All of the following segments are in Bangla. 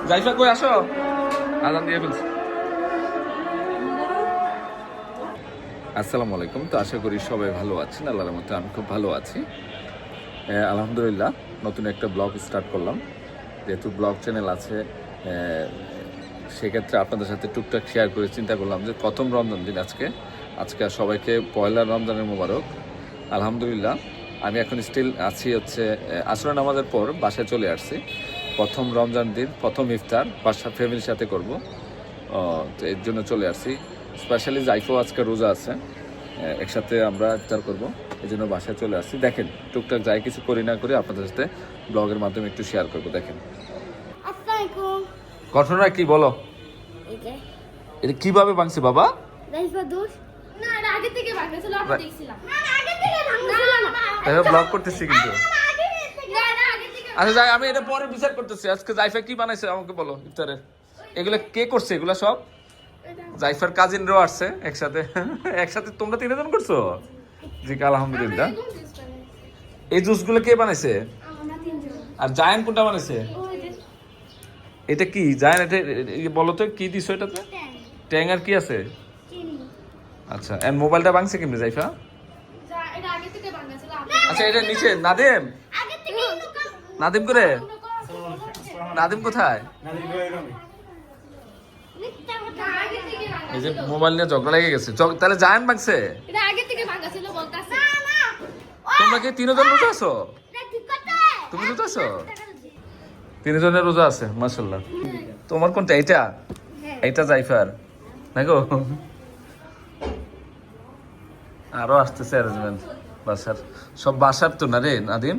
জাইফা কই আসো, আজান দিয়ে ফেলছি। আসসালামু আলাইকুম। তো আশা করি সবাই ভালো আছেন, আল্লাহর রহমতে আমি খুব ভালো আছি। আলহামদুলিল্লাহ, নতুন একটা ব্লগ স্টার্ট করলাম। যেহেতু ব্লগ চ্যানেল আছে, সেক্ষেত্রে আপনাদের সাথে টুকটাক শেয়ার করে চিন্তা করলাম যে প্রথম রমজান দিন আজকে সবাইকে পয়লা রমজানের মোবারক। আলহামদুলিল্লাহ, আমি এখন স্টিল আছি হচ্ছে আসর নামাজের পর বাসায় চলে আসছি। প্রথম রমজান দিন, প্রথম ইফতার বাসা ফ্যামিলির সাথে করব, তো এর জন্য চলে আসছি। স্পেশালি জাইফও আজকে রোজা আছে, একসাথে আমরা ইফতার করব, এই জন্য বাসায় চলে আসছি। দেখেন টুকটাক যাই কিছু করি না করি আপনাদের সাথে ব্লগের মাধ্যমে একটু শেয়ার করবো। দেখেন ঘটনা কি বলো, এটা কিভাবে ভাঙছে বাবা? ব্লগ করতেছি কিন্তু। আচ্ছা যাই, আমি এটা পরে বিচার করতেছি। আজকে জাইফা কি বানাইছে আমাকে বলো ইফতারের। এগুলা কে করছে? এগুলা সব জাইফার কাজিনরাও আসছে একসাথে। একসাথে তোমরা 3 জন করছো? জি আলহামদুলিল্লাহ। এই জুসগুলো কে বানাইছে? আর জায়ান কোনটা বানাইছে? এটা কি জায়ান? এটা বলো তো কি দিছো এটাতে? ট্যাং আর কি আছে? আচ্ছা, এন্ড মোবাইলটা ভাঙছে কেমনে জাইফা? আচ্ছা এটা নিচে নাদিম, নাদিম করে, নাদিম কোথায়? এই যে মোবাইল নিয়ে ঝগড়া লেগে গেছে। তাহলে জায়ান ভাঙছে? তোমরা কি 3 জন রোজা আছো? তুমি রোজা আছো? 3 জনের রোজা আছে, মাশাআল্লাহ। তোমার কোনটা? এটা এটা জাইফার না গো? আরো আসতেছে অ্যারেঞ্জমেন্ট বাসার, সব বাসার তো না রে নাদিম?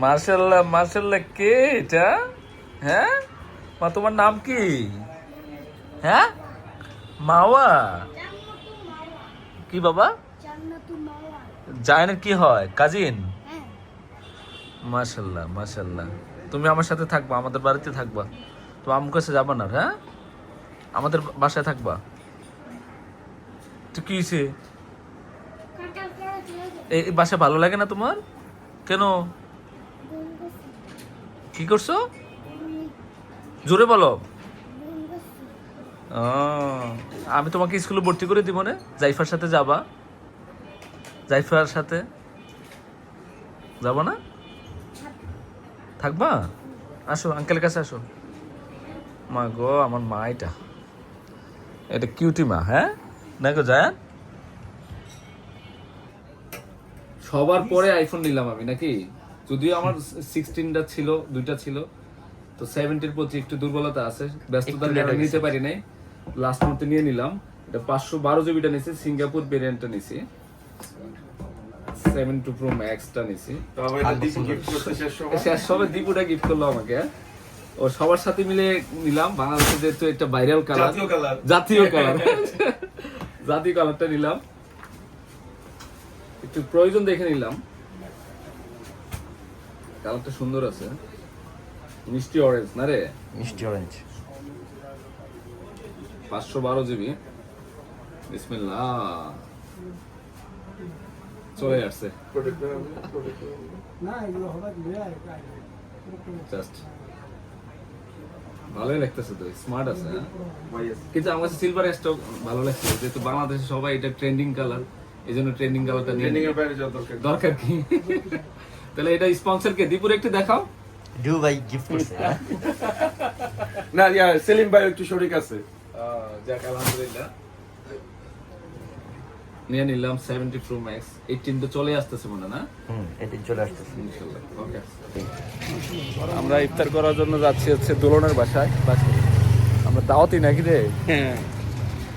মাশাআল্লাহ মাশাআল্লাহ। কে এটা? হ্যাঁ মা, তোমার নাম কি? হ্যাঁ মাওয়া। কি বাবা? জায়ানের কি হয়? কাজিন? মাশাআল্লাহ মাশাআল্লাহ। তুমি আমার সাথে থাকবা, আমাদের বাড়িতে থাকবা, তো আম্মুর কাছে যাবা না? হ্যাঁ আমাদের বাসায় থাকবা। তো কি হয়েছে? এই বাসা ভালো লাগে না তোমার? কেন? কি করছো? জোরে বলো। আমি তোমাকে স্কুলে ভর্তি করে দিব না? জাইফার সাথে যাবা? জাইফার সাথে যাবা না? থাকবা? আসো আঙ্কেলের কাছে আসো। মা গো, আমার মা এটা, এটা কিউটি মা। হ্যাঁ না গো জায়ান? সবার পরে আইফোন নিলাম আমি নাকি? যদিও আমার 16টা ছিল, 2টা ছিল, তো 70-র প্রতি একটু দুর্বলতা আছে, ব্যস্ততার কারণে নিতে পারি নাই। লাস্ট মান্থে নিয়ে নিলাম। এটা 512 জিবিটা নিছি, সিঙ্গাপুর ভেরিয়েন্টটা নিছি, 72 প্রো ম্যাক্সটা নিছি। শেষ হবে দীপুটা গিফট করলো আমাকে। ও সবার সাথে মিলে নিলাম, বাংলাদেশে যেহেতু একটা ভাইরাল কালার, জাতীয় কালার, জাতীয় কালারটা নিলাম, একটু প্রয়োজন দেখে নিলাম। কালারটা সুন্দর আছে, মিষ্টি অরেঞ্জ না রে? মিষ্টি অরেঞ্জ। 512 জিবি। বিসমিল্লাহ, চলে আসছে। জাস্ট ভালোই লাগতেছে, তো স্মার্ট আছে। কিন্তু আমার কাছে সিলভার স্টক ভালো লাগছে, যেহেতু বাংলাদেশে সবাই এটা ট্রেন্ডিং কালার, এই জন্য ট্রেন্ডিং কালারটা নিয়ে দরকার কি? তাহলে এটা স্পন্সর কে? দীপুর একটু দেখাও। ডু ভাই গিফট করছে না, সেলিম ভাই একটু শরীক আছে। যাক আলহামদুলিল্লাহ, নিয়ে নিলাম 70 প্রো ম্যাক্স। 18 তো চলে আসতেছে মনে না? এটা চলে আসতেছে ইনশাআল্লাহ। ওকে, আমরা ইফতার করার জন্য যাচ্ছি হচ্ছে দোলনের বাসায়। আমরা দাওয়াতই নাকি রে?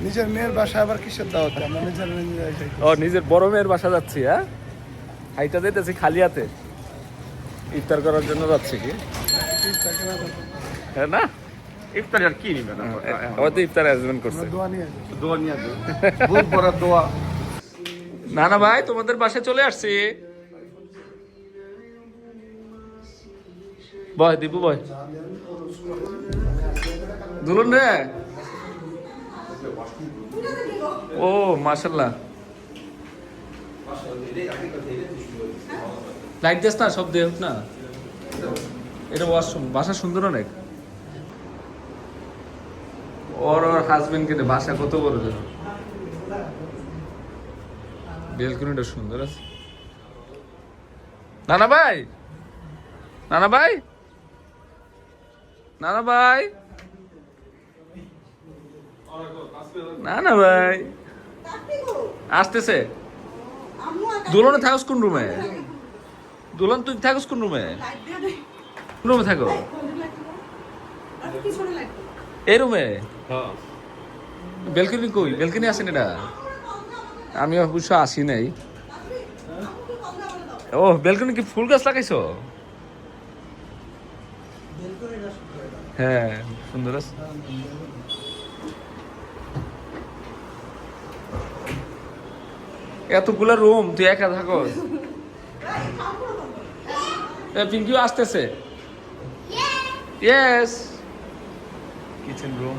নিজের মেয়ের বাসা আবার কিসের দাওয়াত? আমরা ও নিজের বড় মেয়ের বাসা যাচ্ছি। হ্যাঁ হাইটা দিতেছি খালি হাতে, ইফতার করার জন্য যাচ্ছি। কি হ্যাঁ না, ইফতার আর কি নিবেন? আবার তো ইফতার অ্যারেঞ্জমেন্ট করছে। দোয়া নিয়ে বুক ভরা দোয়া। না না ভাই, তোমাদের বাসায় চলে আসছি। বয় দীপু বয়, দুলুন রে। ও মাশাআল্লাহ, লাইট দিস না, সব দেখ না। এটা ওয়াশরুম, বাসা সুন্দর অনেক। ওর হাজবেন্ড কে বাসা কত বড়, বেলকনিটা সুন্দর আছে। নানা ভাই, নানা ভাই, নানা ভাই, নানা ভাই আসতেছে। দুলনে থাকস কোন রুমে? দুলন তুই থাকস কোন রুমে? রুমে থাকো এই রুমে? বেলকনি কই? বেলকনি আসেন এটা? আমি অবশ্য আসি নাই। ও বেলকনি কি ফুল গাছ লাগাইছো? হ্যাঁ সুন্দর আছে। এতগুলা রুম তুই একা থাকো? পিঙ্কিও আসতেছে। Yes, kitchen room.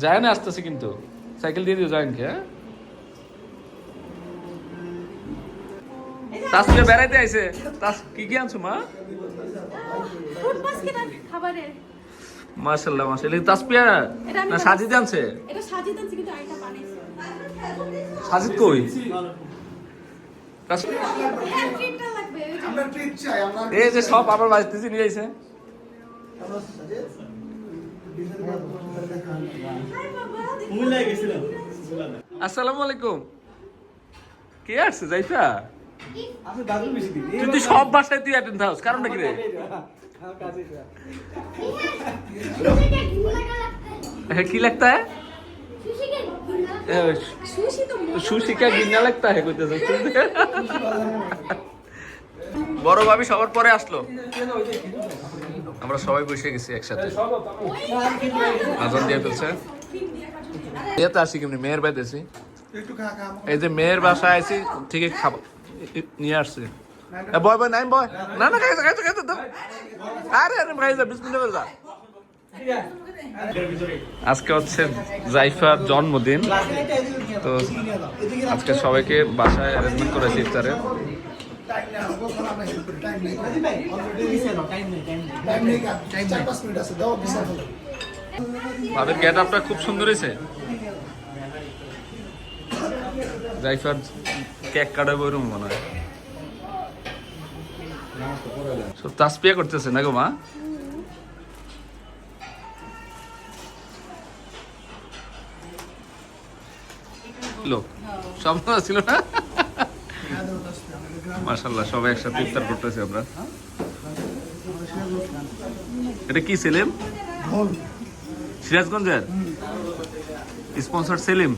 জায়ান আসতেছে কিন্তু, সাইকেল দিয়ে দিও জায়ানকে। হ্যাঁ তাসপিয়া বেড়াইতে আইছে। কি কি আনছো মা? মাশাআল্লাহ মাশাআল্লাহ। তাসপিয়া না সাজিদ আনছে? এটা সাজিদ আনছে কিন্তু আইটা বানাইছে। সাজিদ কই? হ্যাঁ ট্রিটটা লাগবে। আমরা ট্রিট চাই, আমরা এই যে সব আবার বাজতে নিয়ে আইছে। আসসালামু আলাইকুম। কে আসছে জাইফা? তুই সব বাসায় তুই অ্যাটেন্ড থাকস, কারণটা কি রে? কি লাগতা है? সুশি কা গিন্না লাগতা है কইতেছ। বড় ভাবি সবার পরে আসলো, আমরা সবাই বসে গেছি একসাথে। আজান দিয়ে ফেলছে। এতে আসি কেমনি? মেয়ের বাড়িতে আছি। এই যে মেয়ের বাসায় আইছি, ঠিকই খাবো নিয়ে আসছি। বয় বয় নাই বয়, না না খাইছে খাইছে খাইছে দাও। আরে আরে খাইছে, বিসমিল্লাহ করে যা। আজকে হচ্ছে জাইফার জন্মদিন, তো আজকে সবাইকে বাসায় অ্যারেঞ্জমেন্ট করেছি ইফতারে। ভাবের গেট আপটা খুব সুন্দর হয়েছে। জাইফার কেক কাটাবো ওইরকম মনে হয়। সব তাসপিয়া করতেছে না গো মা? লোক সব ছিল না? মাশাআল্লাহ সবাই একসাথে ইফতার করতেছি আমরা। এটা কি সেলিম? সিরাজগঞ্জের স্পন্সর সেলিম।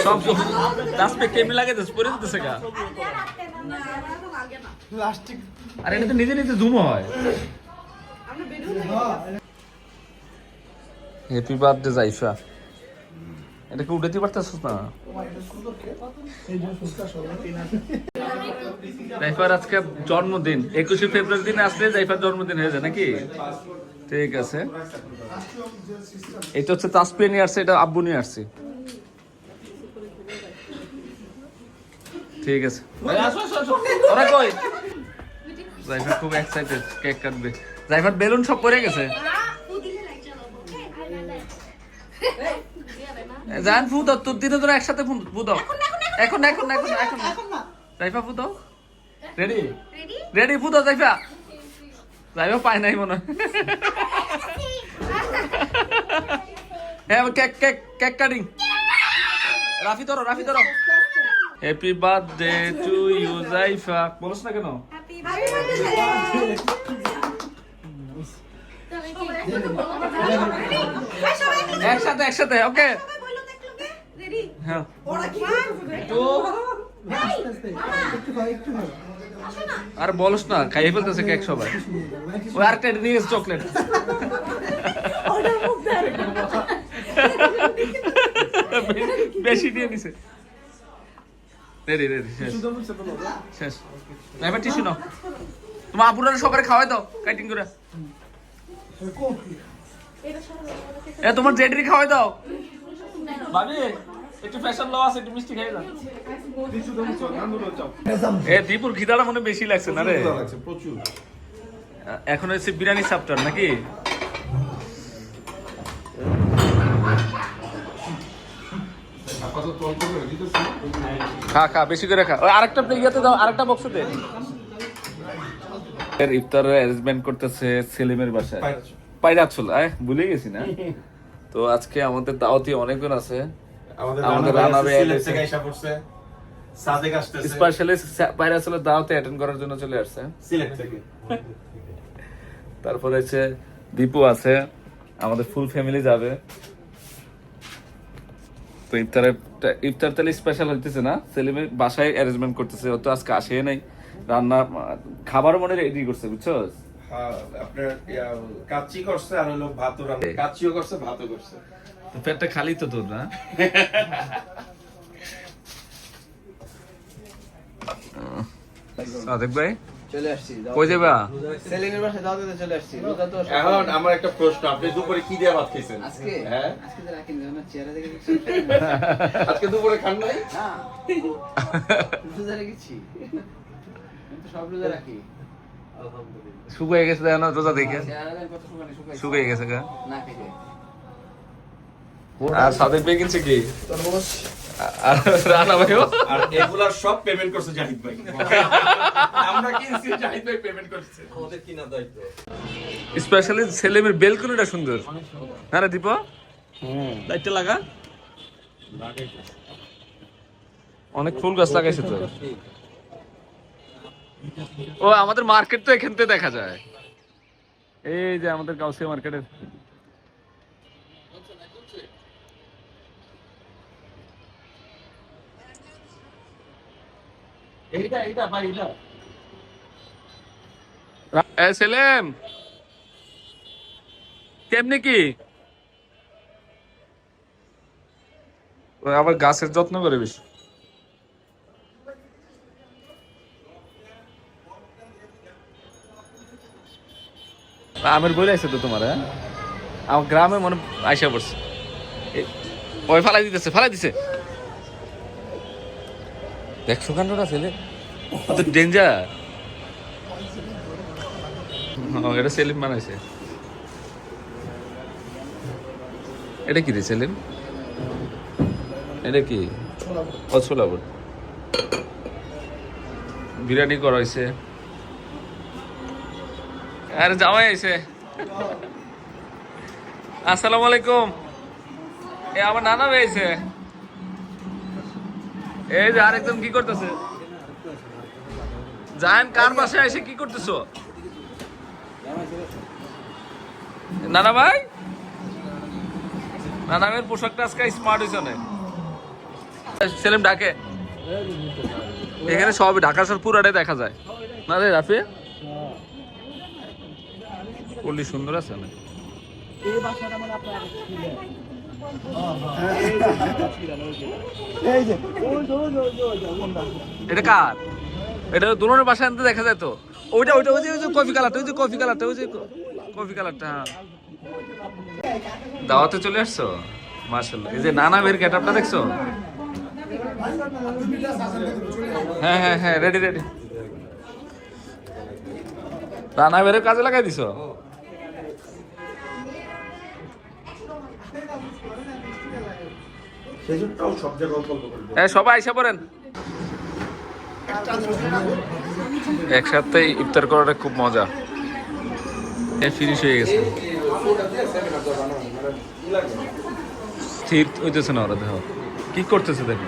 সব তাসপে কেমনি লাগে পরে দিতেছে গা। আর এটা তো নিজে নিজে জুম হয়। Happy birthday Zaifa. এটাকে উঠাতে পারতেছিস না? জাইফার আজকে জন্মদিন, 21শে ফেব্রুয়ারি দিন আসলে জাইফার জন্মদিন হয়ে যায় নাকি? ঠিক আছে। এটা হচ্ছে তাসপিয়া নিয়ে আসছে, এটা আব্বু নিয়ে আসছে। ঠিক আছে। ওরা কই? জাইফা খুব এক্সাইটেড, কেক কাটবে। জাইফার বেলুন সব পড়ে গেছে। জান ফু দাও, তোর দিনে তোরা একসাথে ফু দাও। এখন এখন এখন এখন জাইফা ফু দাও। রেডি রেডি ফু দাও জাইফা। জাইফা পায় নাই মনে হয়। হ্যাঁ cake cake cake cutting. Rafi ধরো রাফি ধরো। Happy birthday to you Zaifa. বলছ না কেন? একসাথে একসাথে ওকে। হ্যাঁ আর বলস না, খাইয়ে ফেলতেছে কেক সবাই। ওই আরেকটা নিয়ে গেছে চকলেট। বেশি দিয়ে নিছে। রেডি রেডি শেষ শেষ। এবার টিস্যু নাও, তোমার আপুরা সবাই খাওয়াই দাও কাটিং করে। এটা সরো এ তোমার জেডরি খাওয়াই দাও ভাবি, একটু ফ্যাশন লও আছে, একটু মিষ্টি খাই দাও। কিছু দাম চল, নান্দুর চাও। এ দীপুর খিদাটা মনে বেশি লাগছে না রে। প্রচুর লাগছে, প্রচুর। এখন হচ্ছে বিরিয়ানি চ্যাপ্টার নাকি? কত তল করে দিতেছি? খা খা বেশি করে খা। ওই আরেকটা প্লেটে দাও, আরেকটা বক্স দে। এর ইফতার অ্যারেঞ্জমেন্ট করতেছে সেলিমের বাসায়। পায়রাচল, ভুলে গেছি না। তো আজকে আমাদের দাওয়াতি অনেকজন আছে। আমাদের রানা ভাই সিলেট থেকে আইসা পড়ছে, সাদেক আসতেছে স্পেশালি পায়রাচলের দাওয়াতে অ্যাটেন্ড করার জন্য চলে আসছে। সিলেট থেকে। তারপরে হচ্ছে দীপু আছে, আমাদের ফুল ফ্যামিলি যাবে। তো ইফতার তাহলে স্পেশাল হইতেছে না, সেলিমের বাসায় অ্যারেঞ্জমেন্ট করতেছে। ও তো আজকে আসে নাই, রান্না খাবার মনে রেডি করছে, বুঝছো? হ্যাঁ, আপনার কাচ্চি করছে আর হলো ভাতও রান্না, কাচ্চিও করছে ভাতও করছে। তো পেটটা খালি তো তোর না? সাদেক ভাই চলে আসছি কই যাবা? সেলিমের বাসায় দাওয়াতে চলে আসছি। রোজা তো এখন আমার একটা প্রশ্ন, আপনি দুপুরে কি দিয়ে ভাত খাইছেন? আজকে হ্যাঁ, আজকে তো রাখেন না, চেহারা দেখে দেখছি আজকে দুপুরে খান নাই? না, রোজা রেখেছি, আমি তো সব রোজা রাখি। শুকিয়ে গেছে না রোজা দেখে? চেহারা দেখে কত শুকানি শুকাই শুকিয়ে গেছে গা। না খেতে। আর সাদেক ভাই কিনছে কি? আর রানা ভাইও আর এগুলার সব পেমেন্ট করছে জাহিদ ভাই। আমরা কিনছি, জাহিদ ভাই পেমেন্ট করছে। আমাদের কিনা দায়িত্ব। স্পেশালি সেলিমের বেলকনিটা সুন্দর। হ্যাঁ রে দীপ, লাইটটা লাগা। অনেক ফুল গাছ লাগাইছে তো। ও আমাদের মার্কেট তো এখান থেকে দেখা যায়। এই যে আমাদের গাউসিয়া মার্কেটের সেলেম কেমনি কি? ও আবার গাছের যত্ন করে বেশি। আমের বই আছে তো তোমার? হ্যাঁ, আমার গ্রামে মনে আইসা পড়ছে। ওই ফালাই দিছে। দেখছো কাণ্ডটা ছেলে, তো ডেঞ্জার। এটা সেলিম বানাইছে। এটা কি রে সেলিম? এটা কি? ছোলা বুট বিরিয়ানি করা হয়েছে। আরে জামাই আইছে। আসসালামু আলাইকুম। এ আমার নানা ভাই আইছে। এই যে আরেকজন কি করতেছে? জায়ান কার বাসায় এসে কি করতেছো? নানা ভাই, নানা ভাইয়ের পোশাকটা আজকে স্মার্ট হয়েছে অনেক। সেলিম ডাকে, এখানে সবই ঢাকা শহর পুরাটাই দেখা যায় না রে রাফি? পল্লী সুন্দর আছে না? এটা কার? এটা দুজনের বাসায় আনতে দেখা যায় তো। ওইটা ওই যে কফি কালারটা, ওই যে কফি কালারটা। হ্যাঁ, দাওয়াতে চলে আসছো? মাশাআল্লাহ। এই যে নানা বের গেটআপটা দেখছো? হ্যাঁ, রেডি। রানা বের কাজে লাগাই দিছো? সেজন্যও সব জায়গায় অল্প করে। সবাই আইসা পড়েন। একসাথে ইফতার করাটা খুব মজা। ফিনিশ হয়ে গেছে, স্থির হইতেছে না ওরা। দেখো কি করতেছে, দেখো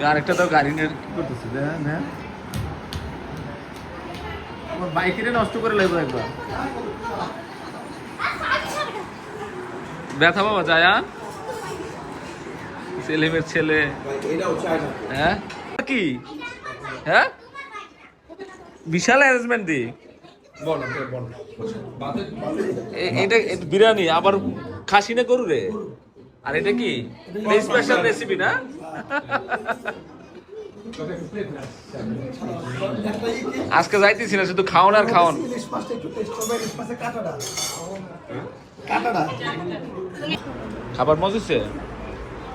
আরেকটা তো গাড়ি নিয়ে কি করতেছে। হ্যাঁ, আমার বাইকেরে নষ্ট করে লাগবে একবার। ব্যথা বাবা জায়ান, সেলিমের ছেলে। হ্যাঁ কি? হ্যাঁ, বিশাল অ্যারেঞ্জমেন্ট দি। এটা বিরিয়ানি আবার খাসি না গরু রে? আর এটা কি স্পেশাল রেসিপি না? আজকে যাইতেছি না, শুধু খাওন আর খাওন। ইলিশ মাছটা একটু টেস্ট করবে, ইলিশ মাছের কাঁটাটা। কাঁটাটা। খাবার মজা হচ্ছে,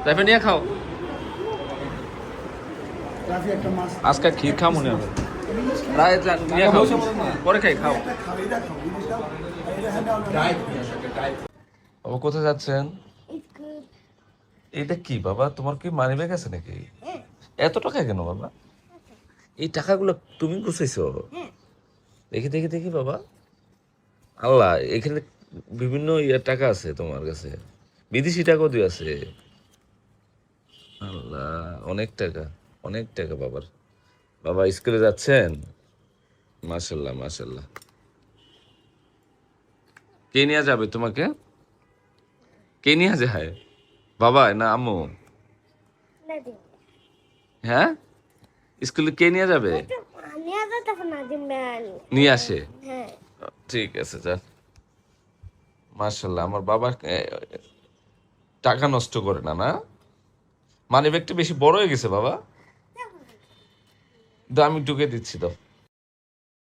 তারপরে নিয়ে খাও। রাফি একটা মাছ। আজকে ক্ষীর খাও মনে হবে, নিয়ে খাও, পরে খাই, খাও। একটা খাও, এটা খাও, ইলিশটা। এটা হ্যাঁ দাও না। ডায়েট নিয়ে আসো, একটা ডায়েট। বাবা কোথায় যাচ্ছেন? এটা কি বাবা, তোমার কি মানি ব্যাগ আছে নাকি? এত টাকা কেন বাবা? এই টাকাগুলো তুমি গুছাইছো? দেখি দেখি দেখি বাবা। আল্লাহ, এখানে বিভিন্ন ইয়ার টাকা আছে তোমার কাছে, বিদেশি টাকাও দিয়ে আছে। আল্লাহ, অনেক টাকা, অনেক টাকা বাবার। বাবা স্কুলে যাচ্ছেন? মাশাল্লাহ মাশাল্লাহ। কে নিয়ে যাবে তোমাকে? কে নিয়ে যায়? বাবা না আম্মু? হ্যাঁ, স্কুলে কে নিয়ে যাবে? নিয়ে আসে? ঠিক আছে, যান। মাশাল্লাহ, আমার বাবা টাকা নষ্ট করে না, না? মানি ব্যাগটা বেশি বড় হয়ে গেছে বাবা, আমি ঢুকে দিচ্ছি তো।